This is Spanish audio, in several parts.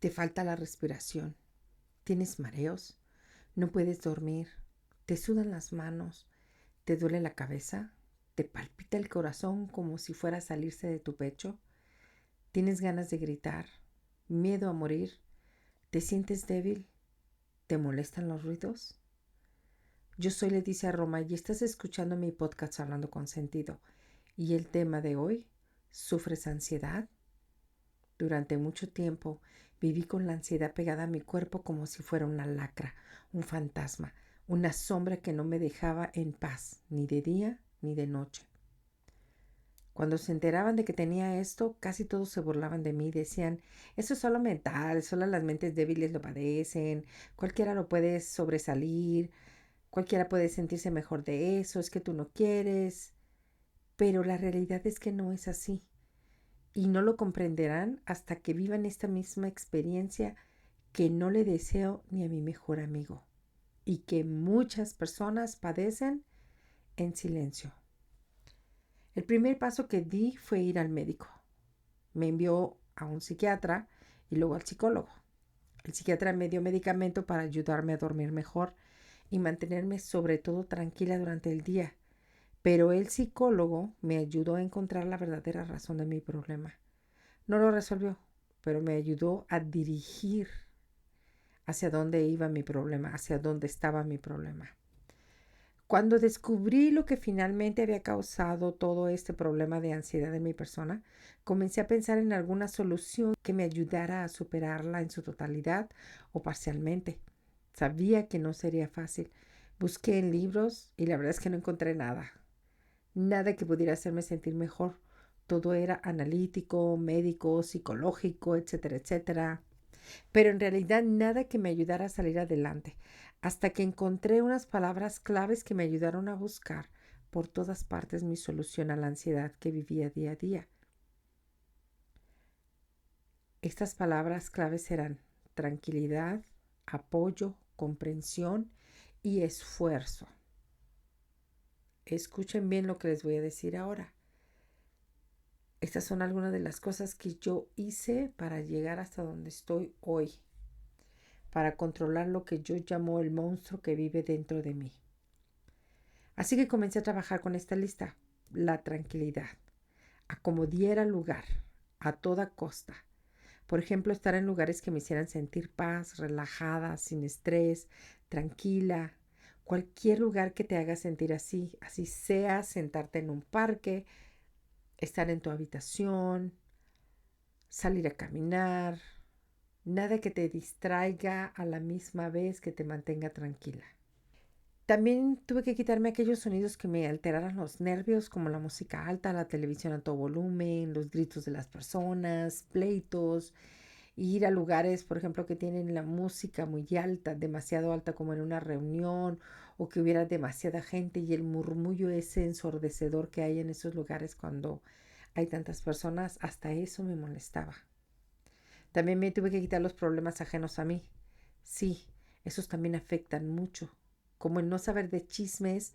Te falta la respiración, tienes mareos, no puedes dormir, te sudan las manos, te duele la cabeza, te palpita el corazón como si fuera a salirse de tu pecho, tienes ganas de gritar, miedo a morir, te sientes débil, te molestan los ruidos. Yo soy Leticia Roma y estás escuchando mi podcast Hablando con Sentido. Y el tema de hoy, ¿sufres ansiedad? Durante mucho tiempo viví con la ansiedad pegada a mi cuerpo como si fuera una lacra, un fantasma, una sombra que no me dejaba en paz, ni de día ni de noche. Cuando se enteraban de que tenía esto, casi todos se burlaban de mí y decían, eso es solo mental, solo las mentes débiles lo padecen, cualquiera lo puede sobresalir, cualquiera puede sentirse mejor de eso, es que tú no quieres. Pero la realidad es que no es así. Y no lo comprenderán hasta que vivan esta misma experiencia que no le deseo ni a mi mejor amigo y que muchas personas padecen en silencio. El primer paso que di fue ir al médico. Me envió a un psiquiatra y luego al psicólogo. El psiquiatra me dio medicamento para ayudarme a dormir mejor y mantenerme sobre todo tranquila durante el día. Pero el psicólogo me ayudó a encontrar la verdadera razón de mi problema. No lo resolvió, pero me ayudó a dirigir hacia dónde iba mi problema, hacia dónde estaba mi problema. Cuando descubrí lo que finalmente había causado todo este problema de ansiedad en mi persona, comencé a pensar en alguna solución que me ayudara a superarla en su totalidad o parcialmente. Sabía que no sería fácil. Busqué en libros y la verdad es que no encontré nada. Nada que pudiera hacerme sentir mejor. Todo era analítico, médico, psicológico, etcétera, etcétera. Pero en realidad nada que me ayudara a salir adelante, hasta que encontré unas palabras claves que me ayudaron a buscar por todas partes mi solución a la ansiedad que vivía día a día. Estas palabras claves eran tranquilidad, apoyo, comprensión y esfuerzo. Escuchen bien lo que les voy a decir ahora. Estas son algunas de las cosas que yo hice para llegar hasta donde estoy hoy, para controlar lo que yo llamo el monstruo que vive dentro de mí. Así que comencé a trabajar con esta lista. La tranquilidad, a como diera lugar, a toda costa. Por ejemplo, estar en lugares que me hicieran sentir paz, relajada, sin estrés, tranquila. Cualquier lugar que te haga sentir así, así sea sentarte en un parque, estar en tu habitación, salir a caminar, nada que te distraiga a la misma vez que te mantenga tranquila. También tuve que quitarme aquellos sonidos que me alteraran los nervios, como la música alta, la televisión a todo volumen, los gritos de las personas, pleitos, y ir a lugares, por ejemplo, que tienen la música muy alta, demasiado alta como en una reunión, o que hubiera demasiada gente y el murmullo ese ensordecedor que hay en esos lugares cuando hay tantas personas, hasta eso me molestaba. También me tuve que quitar los problemas ajenos a mí. Sí, esos también afectan mucho, como el no saber de chismes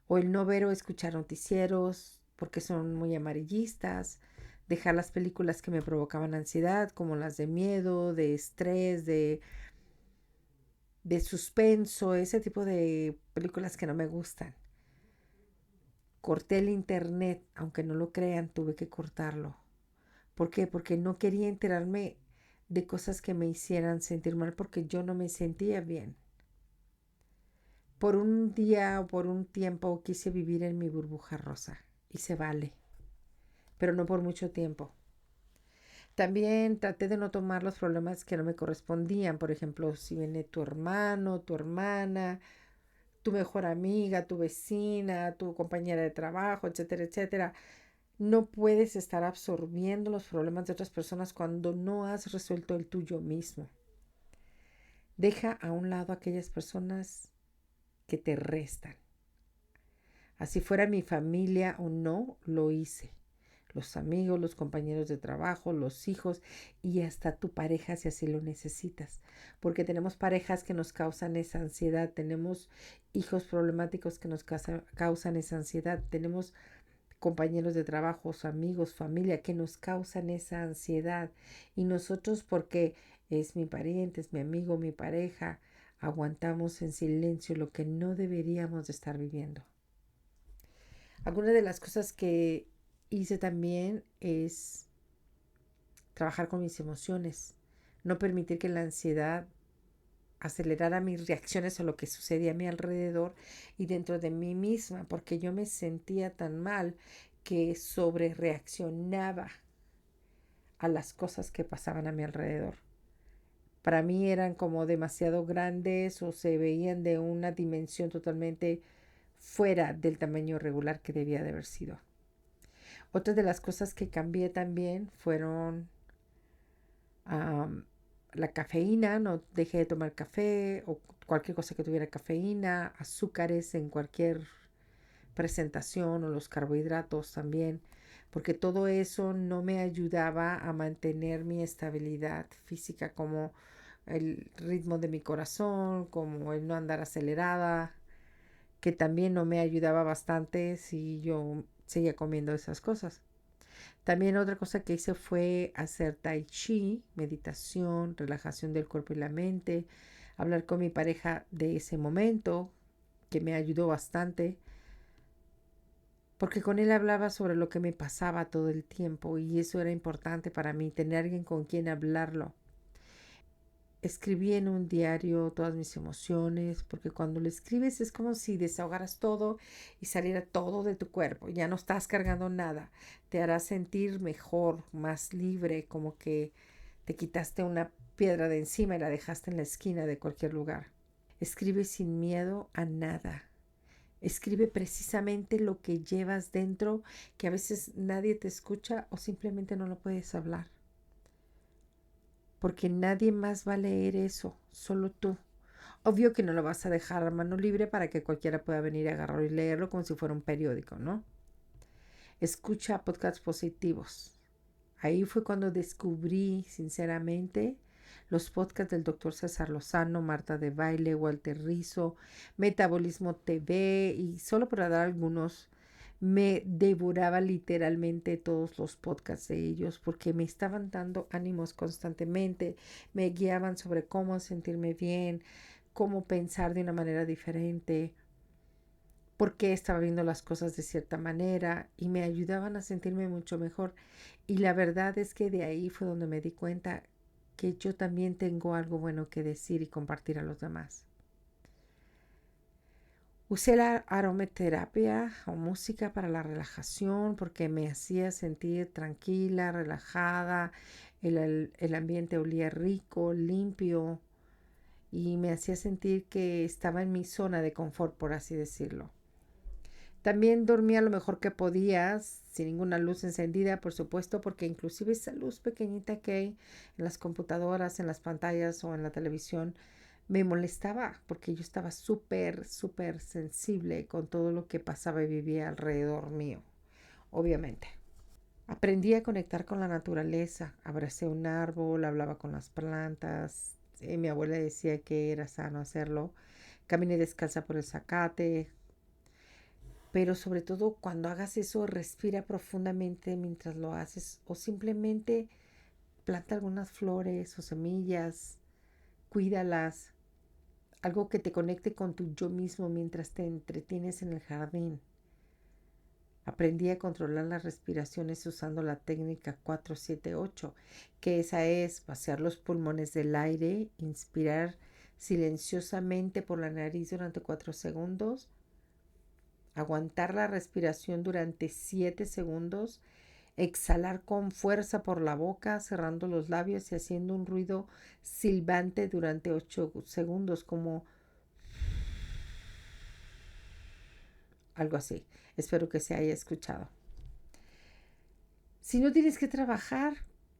o el no ver o escuchar noticieros porque son muy amarillistas, dejar las películas que me provocaban ansiedad, como las de miedo, de estrés, de suspenso, ese tipo de películas que no me gustan. Corté el internet, aunque no lo crean, tuve que cortarlo. ¿Por qué? Porque no quería enterarme de cosas que me hicieran sentir mal porque yo no me sentía bien. Por un día o por un tiempo quise vivir en mi burbuja rosa y se vale, pero no por mucho tiempo. También traté de no tomar los problemas que no me correspondían. Por ejemplo, si viene tu hermano, tu hermana, tu mejor amiga, tu vecina, tu compañera de trabajo, etcétera, etcétera. No puedes estar absorbiendo los problemas de otras personas cuando no has resuelto el tuyo mismo. Deja a un lado a aquellas personas que te restan. Así fuera mi familia o no, lo hice. Los amigos, los compañeros de trabajo, los hijos y hasta tu pareja si así lo necesitas. Porque tenemos parejas que nos causan esa ansiedad, tenemos hijos problemáticos que nos causan esa ansiedad, tenemos compañeros de trabajo, amigos, familia, que nos causan esa ansiedad. Y nosotros, porque es mi pariente, es mi amigo, mi pareja, aguantamos en silencio lo que no deberíamos de estar viviendo. Algunas de las cosas que hice también es trabajar con mis emociones, no permitir que la ansiedad acelerara mis reacciones a lo que sucedía a mi alrededor y dentro de mí misma, porque yo me sentía tan mal que sobre reaccionaba a las cosas que pasaban a mi alrededor. Para mí eran como demasiado grandes o se veían de una dimensión totalmente fuera del tamaño regular que debía de haber sido. Otra de las cosas que cambié también fueron la cafeína. No dejé de tomar café o cualquier cosa que tuviera cafeína, azúcares en cualquier presentación o los carbohidratos también, porque todo eso no me ayudaba a mantener mi estabilidad física, como el ritmo de mi corazón, como el no andar acelerada, que también no me ayudaba bastante si yo seguía comiendo esas cosas. También otra cosa que hice fue hacer tai chi, meditación, relajación del cuerpo y la mente, hablar con mi pareja de ese momento, que me ayudó bastante, porque con él hablaba sobre lo que me pasaba todo el tiempo y eso era importante para mí, tener alguien con quien hablarlo. Escribí en un diario todas mis emociones, porque cuando lo escribes es como si desahogaras todo y saliera todo de tu cuerpo. Ya no estás cargando nada. Te hará sentir mejor, más libre, como que te quitaste una piedra de encima y la dejaste en la esquina de cualquier lugar. Escribe sin miedo a nada. Escribe precisamente lo que llevas dentro, que a veces nadie te escucha o simplemente no lo puedes hablar. Porque nadie más va a leer eso, solo tú. Obvio que no lo vas a dejar a mano libre para que cualquiera pueda venir a agarrarlo y leerlo como si fuera un periódico, ¿no? Escucha podcasts positivos. Ahí fue cuando descubrí, sinceramente, los podcasts del doctor César Lozano, Marta de Baile, Walter Rizzo, Metabolismo TV y solo para dar algunos, me devoraba literalmente todos los podcasts de ellos porque me estaban dando ánimos constantemente, me guiaban sobre cómo sentirme bien, cómo pensar de una manera diferente, por qué estaba viendo las cosas de cierta manera y me ayudaban a sentirme mucho mejor. Y la verdad es que de ahí fue donde me di cuenta que yo también tengo algo bueno que decir y compartir a los demás. Usé la aromaterapia o música para la relajación porque me hacía sentir tranquila, relajada, el ambiente olía rico, limpio y me hacía sentir que estaba en mi zona de confort, por así decirlo. También dormía lo mejor que podía, sin ninguna luz encendida, por supuesto, porque inclusive esa luz pequeñita que hay en las computadoras, en las pantallas o en la televisión, me molestaba porque yo estaba súper sensible con todo lo que pasaba y vivía alrededor mío, obviamente. Aprendí a conectar con la naturaleza, abracé un árbol, hablaba con las plantas, mi abuela decía que era sano hacerlo, caminé descalza por el zacate, pero sobre todo cuando hagas eso, respira profundamente mientras lo haces o simplemente planta algunas flores o semillas, cuídalas, algo que te conecte con tu yo mismo mientras te entretienes en el jardín. Aprendí a controlar las respiraciones usando la técnica 4-7-8, que esa es vaciar los pulmones del aire, inspirar silenciosamente por la nariz durante 4 segundos, aguantar la respiración durante 7 segundos, exhalar con fuerza por la boca, cerrando los labios y haciendo un ruido silbante durante 8 segundos, como algo así. Espero que se haya escuchado. Si no tienes que trabajar,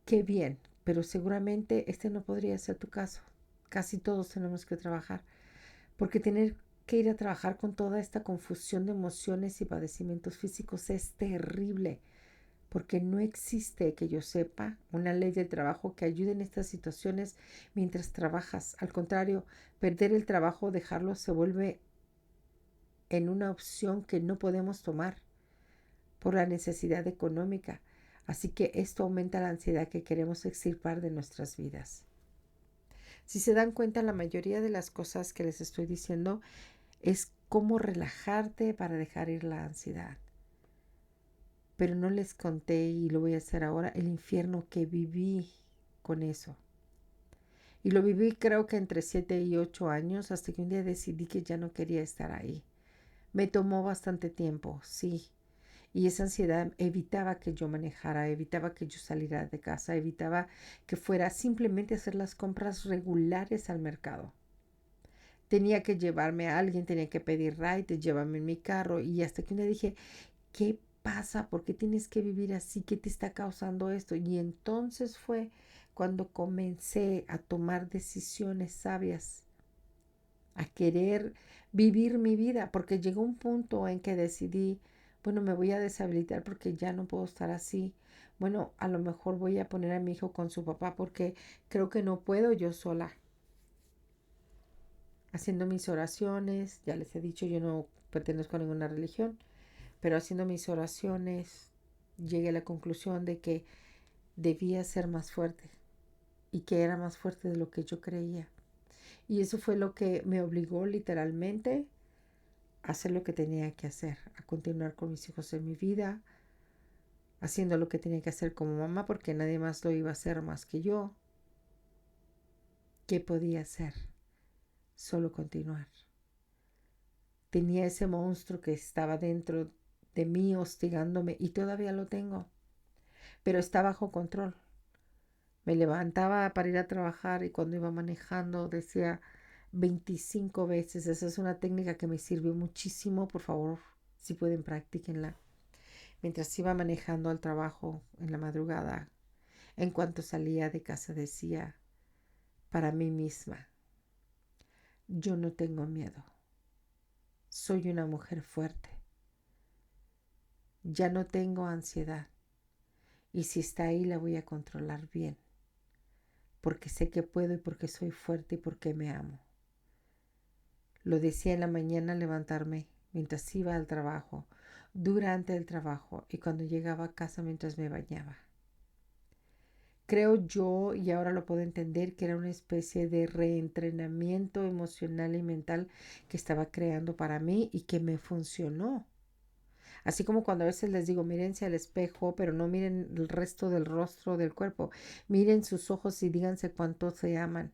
qué bien, pero seguramente este no podría ser tu caso. Casi todos tenemos que trabajar, porque tener que ir a trabajar con toda esta confusión de emociones y padecimientos físicos es terrible, porque no existe, que yo sepa, una ley del trabajo que ayude en estas situaciones mientras trabajas. Al contrario, perder el trabajo o dejarlo se vuelve en una opción que no podemos tomar. por la necesidad económica. Así que esto aumenta la ansiedad que queremos extirpar de nuestras vidas. Si se dan cuenta, la mayoría de las cosas que les estoy diciendo es cómo relajarte para dejar ir la ansiedad. Pero no les conté, y lo voy a hacer ahora, el infierno que viví con eso. Y lo viví creo que entre 7 y 8 años, hasta que un día decidí que ya no quería estar ahí. Me tomó bastante tiempo, sí. Y esa ansiedad evitaba que yo manejara, evitaba que yo saliera de casa, evitaba que fuera simplemente a hacer las compras regulares al mercado. Tenía que llevarme a alguien, tenía que pedir ride, llevarme en mi carro. Y hasta que un día dije, ¿qué pasa? ¿Por qué tienes que vivir así? ¿Qué te está causando esto? Y entonces fue cuando comencé a tomar decisiones sabias, a querer vivir mi vida, porque llegó un punto en que decidí, bueno, me voy a deshabilitar porque ya no puedo estar así. Bueno, a lo mejor voy a poner a mi hijo con su papá porque creo que no puedo yo sola. Haciendo mis oraciones, ya les he dicho, yo no pertenezco a ninguna religión, pero haciendo mis oraciones llegué a la conclusión de que debía ser más fuerte y que era más fuerte de lo que yo creía. Y eso fue lo que me obligó literalmente a hacer lo que tenía que hacer, a continuar con mis hijos en mi vida, haciendo lo que tenía que hacer como mamá, porque nadie más lo iba a hacer más que yo. ¿Qué podía hacer? Solo continuar. Tenía ese monstruo que estaba dentro de mí hostigándome y todavía lo tengo, pero está bajo control. Me levantaba para ir a trabajar y cuando iba manejando decía 25 veces. Esa es una técnica que me sirvió muchísimo. Por favor, si pueden, practíquenla. Mientras iba manejando al trabajo en la madrugada, en cuanto salía de casa decía para mí misma, yo no tengo miedo. Soy una mujer fuerte. Ya no tengo ansiedad. Y si está ahí la voy a controlar bien. Porque sé que puedo y porque soy fuerte y porque me amo. Lo decía en la mañana al levantarme, mientras iba al trabajo, durante el trabajo y cuando llegaba a casa mientras me bañaba. Creo yo, y ahora lo puedo entender, que era una especie de reentrenamiento emocional y mental que estaba creando para mí y que me funcionó. Así como cuando a veces les digo, mírense al espejo, pero no miren el resto del rostro del cuerpo. Miren sus ojos y díganse cuánto se aman.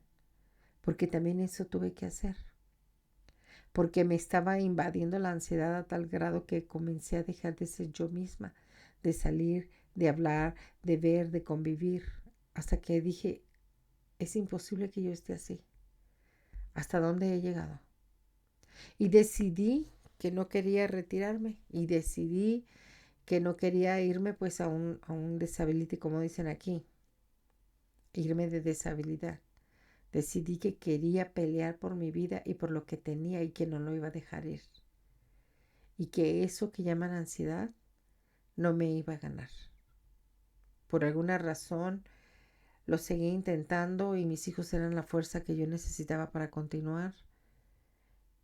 Porque también eso tuve que hacer. Porque me estaba invadiendo la ansiedad a tal grado que comencé a dejar de ser yo misma, de salir, de hablar, de ver, de convivir, hasta que dije, es imposible que yo esté así. ¿Hasta dónde he llegado? Y decidí que no quería retirarme y decidí que no quería irme pues a un disability, como dicen aquí, irme de deshabilidad. Decidí que quería pelear por mi vida y por lo que tenía y que no lo iba a dejar ir. Y que eso que llaman ansiedad no me iba a ganar. Por alguna razón lo seguí intentando y mis hijos eran la fuerza que yo necesitaba para continuar.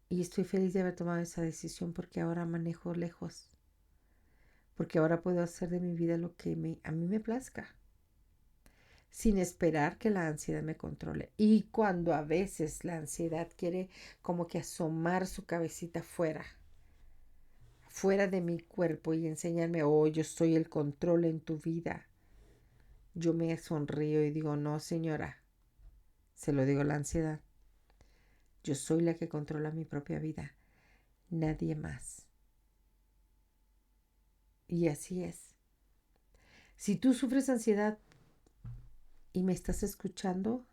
Y estoy feliz de haber tomado esa decisión porque ahora manejo lejos. Porque ahora puedo hacer de mi vida lo que a mí me plazca. Sin esperar que la ansiedad me controle. Y cuando a veces la ansiedad quiere como que asomar su cabecita fuera de mi cuerpo y enseñarme, oh, yo soy el control en tu vida. Yo me sonrío y digo, no, señora, se lo digo a la ansiedad. Yo soy la que controla mi propia vida, nadie más. Y así es. Si tú sufres ansiedad y me estás escuchando,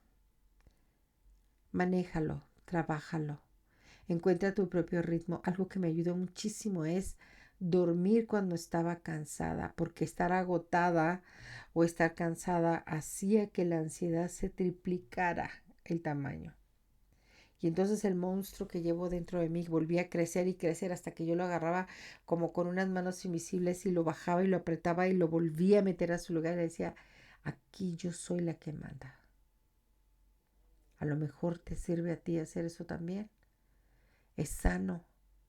manéjalo, trabájalo, encuentra tu propio ritmo. Algo que me ayudó muchísimo es dormir cuando estaba cansada, porque estar agotada o estar cansada hacía que la ansiedad se triplicara el tamaño. Y entonces el monstruo que llevo dentro de mí volvía a crecer y crecer hasta que yo lo agarraba como con unas manos invisibles y lo bajaba y lo apretaba y lo volvía a meter a su lugar y le decía, aquí yo soy la que manda. A lo mejor te sirve a ti hacer eso también. Es sano,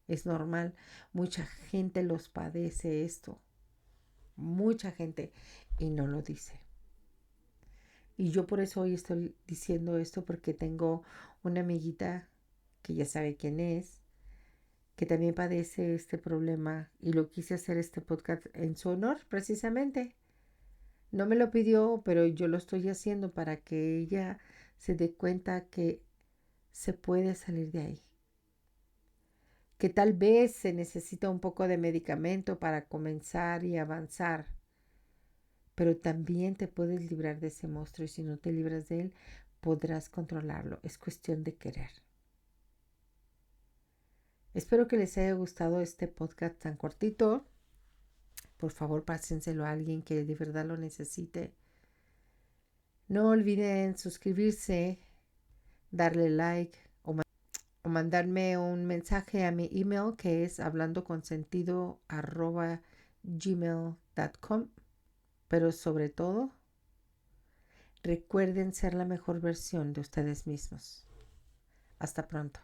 es normal. Mucha gente los padece esto. mucha gente y no lo dice. Y yo por eso hoy estoy diciendo esto, porque tengo una amiguita que ya sabe quién es, que también padece este problema, y lo quise hacer este podcast en su honor precisamente. No me lo pidió, pero yo lo estoy haciendo para que ella se dé cuenta que se puede salir de ahí. Que tal vez se necesita un poco de medicamento para comenzar y avanzar, pero también te puedes librar de ese monstruo, y si no te libras de él, podrás controlarlo. Es cuestión de querer. Espero que les haya gustado este podcast tan cortito. Por favor, pásenselo a alguien que de verdad lo necesite. No olviden suscribirse, darle like o mandarme un mensaje a mi email, que es hablandoconsentido@gmail.com. Pero sobre todo, recuerden ser la mejor versión de ustedes mismos. Hasta pronto.